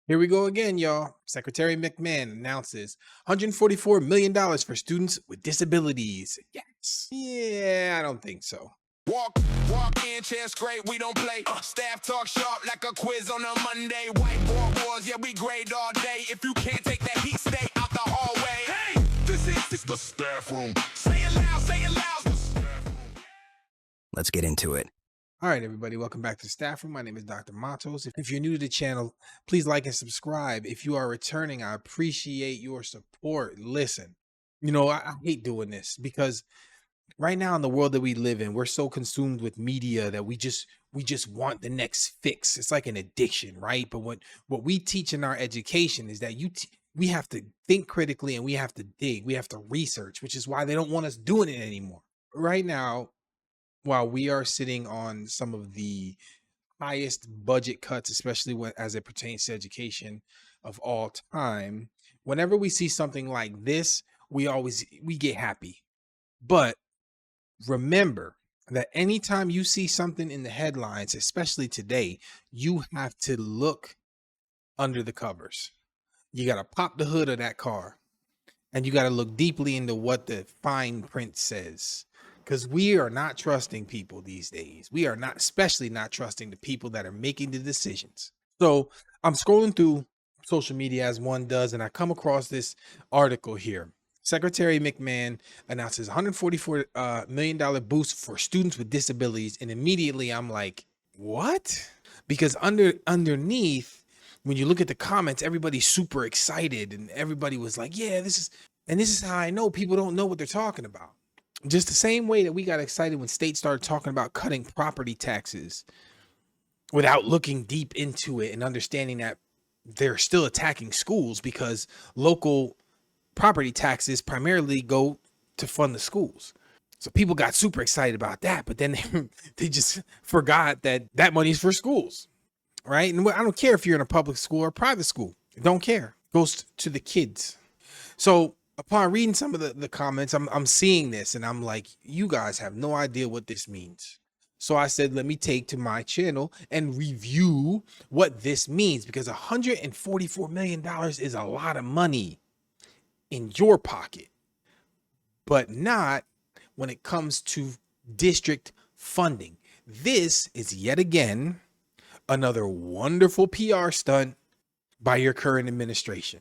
Here we go again, y'all. Secretary McMahon announces $144 million for students with disabilities. Yes. Yeah, I don't think so. Walk, walk in, chest great, we don't play. Staff talk sharp like a quiz on a Monday. Whiteboard wars, yeah, we grade all day. If you can't take that heat, stay out the hallway. Hey, this is the staff room. Say it loud, say it loud. The staff room. Let's get into it. All right, everybody, welcome back to the staff room. My name is Dr. Matos. If you're new to the channel, please like and subscribe. If you are returning, I appreciate your support. Listen, I hate doing this because right now in the world that we live in, we're so consumed with media that we just want the next fix. It's like an addiction, right? But what we teach in our education is that we have to think critically and we have to dig, we have to research, which is why they don't want us doing it anymore. Right now, while we are sitting on some of the highest budget cuts, especially as it pertains to education of all time, whenever we see something like this, we get happy. But remember that anytime you see something in the headlines, especially today, you have to look under the covers. You got to pop the hood of that car and you got to look deeply into what the fine print says. Because we are not trusting people these days. We are not, especially not trusting the people that are making the decisions. So I'm scrolling through social media as one does, and I come across this article here. Secretary McMahon announces $144 million boost for students with disabilities. And immediately I'm like, what? Because underneath, when you look at the comments, everybody's super excited and everybody was like, yeah, this is how I know people don't know what they're talking about. Just the same way that we got excited when states started talking about cutting property taxes without looking deep into it and understanding that they're still attacking schools because local property taxes primarily go to fund the schools. So people got super excited about that, but then they just forgot that money's for schools, right? And I don't care if you're in a public school or private school. I don't care. It goes to the kids. So upon reading some of the comments, I'm seeing this and I'm like, you guys have no idea what this means. So I said, let me take to my channel and review what this means, because $144 million is a lot of money in your pocket, but not when it comes to district funding. This is yet again another wonderful PR stunt by your current administration.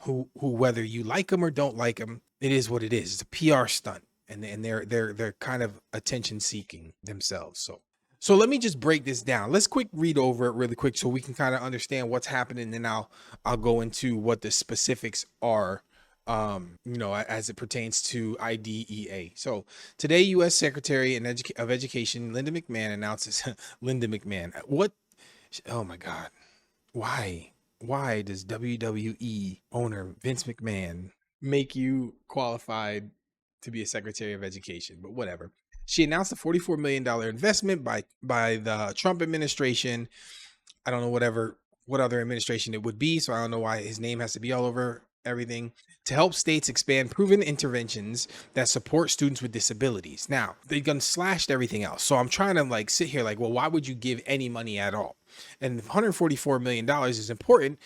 Who whether you like them or don't like them, it is what it is. It's a PR stunt, and they're kind of attention seeking themselves. So let me just break this down. Let's read over it really quick so we can kind of understand what's happening, and then I'll go into what the specifics are, as it pertains to IDEA. So today, U.S. Secretary of Education Linda McMahon announces Linda McMahon. What? Oh my God! Why does WWE owner Vince McMahon make you qualified to be a Secretary of Education? But whatever. She announced a $44 million investment by the Trump administration. I don't know what other administration it would be, so I don't know why his name has to be all over everything, to help states expand proven interventions that support students with disabilities. Now, they've done slashed everything else. So I'm trying to sit here well, why would you give any money at all? And $144 million is important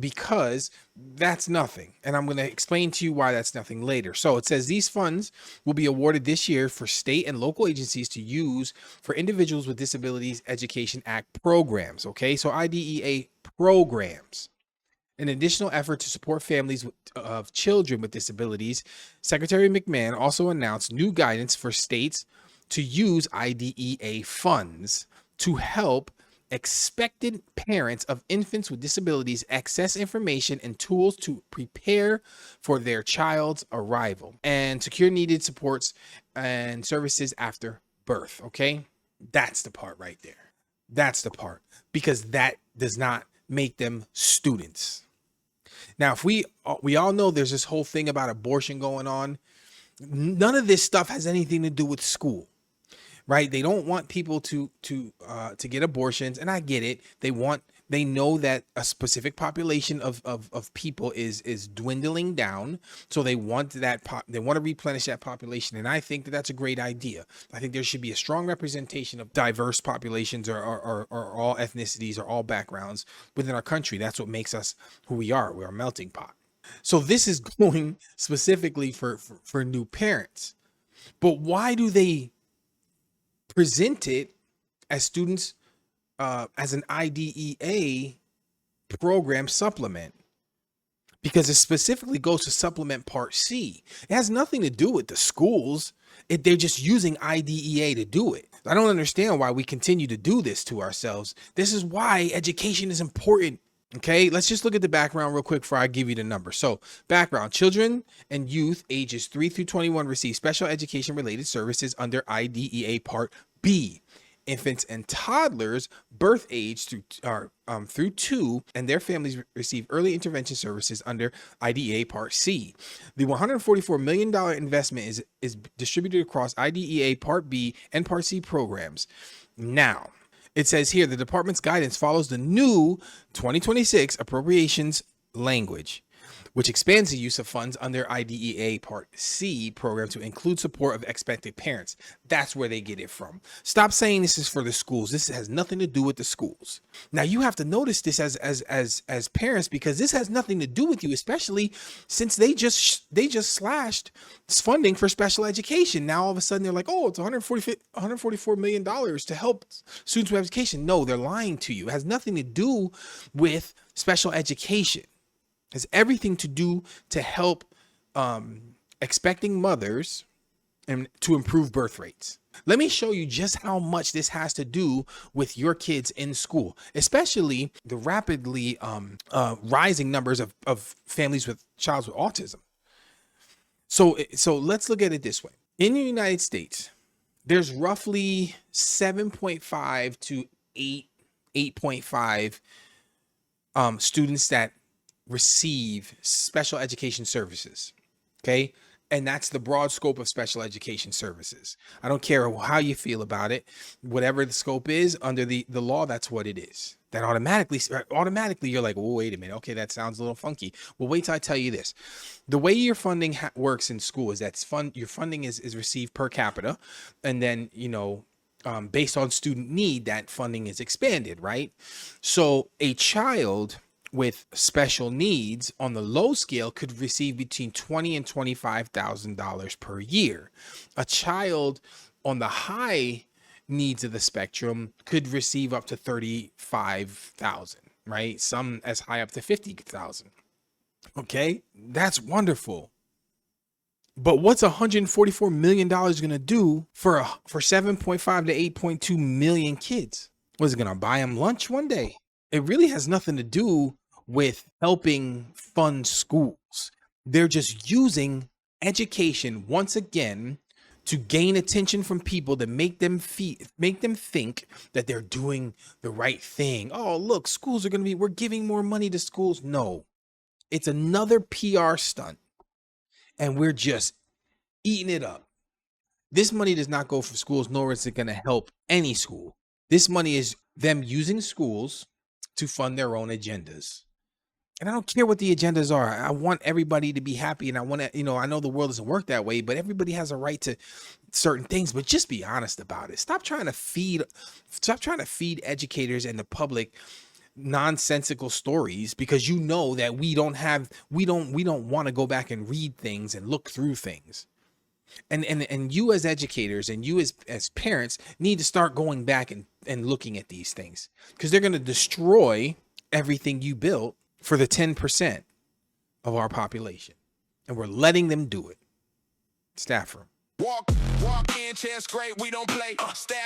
because that's nothing. And I'm going to explain to you why that's nothing later. So it says these funds will be awarded this year for state and local agencies to use for Individuals with Disabilities Education Act programs. Okay, so IDEA programs. An additional effort to support families of children with disabilities, Secretary McMahon also announced new guidance for states to use IDEA funds to help expectant parents of infants with disabilities access information and tools to prepare for their child's arrival and secure needed supports and services after birth. Okay, that's the part right there. That's the part, because that does not make them students. Now, if we all know there's this whole thing about abortion going on, none of this stuff has anything to do with school, right? They don't want people to get abortions, and I get it. They want They know that a specific population of people is dwindling down, so they want they want to replenish that population, and I think that that's a great idea. I think there should be a strong representation of diverse populations or all ethnicities or all backgrounds within our country. That's what makes us who we are. We're a melting pot. So this is going specifically for new parents, but why do they present it as students as an IDEA program supplement? Because it specifically goes to supplement part C. It has nothing to do with the schools. They're just using IDEA to do it. I don't understand why we continue to do this to ourselves. This is why education is important. Okay, let's just look at the background real quick before I give you the number. So background: children and youth ages 3 through 21 receive special education related services under IDEA Part B. Infants and toddlers birth age through 2 and their families receive early intervention services under IDEA Part C. The $144 million investment is distributed across IDEA Part B and Part C programs. Now, it says here the department's guidance follows the new 2026 appropriations language, which expands the use of funds under IDEA Part C program to include support of expectant parents. That's where they get it from. Stop saying this is for the schools. This has nothing to do with the schools. Now you have to notice this as parents, because this has nothing to do with you, especially since they just slashed funding for special education. Now all of a sudden they're like, oh, it's $144 million to help students with education. No, they're lying to you. It has nothing to do with special education. Has everything to do to help expecting mothers and to improve birth rates. Let me show you just how much this has to do with your kids in school, especially the rapidly rising numbers of families with children with autism. So let's look at it this way. In the United States, there's roughly 7.5 to 8.5 students that receive special education services. Okay. And that's the broad scope of special education services. I don't care how you feel about it. Whatever the scope is under the law, that's what it is. That automatically you're like, oh, wait a minute. Okay, that sounds a little funky. Well, wait till I tell you this. The way your funding works in school is that your funding is received per capita. And then, based on student need, that funding is expanded, right? So a child with special needs on the low scale could receive between $20,000 and $25,000 per year. A child on the high needs of the spectrum could receive up to $35,000, right? Some as high up to $50,000. Okay, that's wonderful. But what's $144 million going to do for 7.5 to 8.2 million kids? Was it going to buy them lunch one day? It really has nothing to do with helping fund schools. They're just using education once again to gain attention from people, to make them think that they're doing the right thing. Oh, look, schools are we're giving more money to schools. No, it's another PR stunt, and we're just eating it up. This money does not go for schools, nor is it going to help any school. This money is them using schools to fund their own agendas. And I don't care what the agendas are. I want everybody to be happy. And I want to, I know the world doesn't work that way, but everybody has a right to certain things, but just be honest about it. Stop trying to feed educators and the public nonsensical stories, because that we don't want to go back and read things and look through things. And you as educators and you as parents need to start going back and looking at these things, because they're going to destroy everything you built for the 10% of our population. And we're letting them do it. Staff room. Walk in, chest great, we don't play. Staff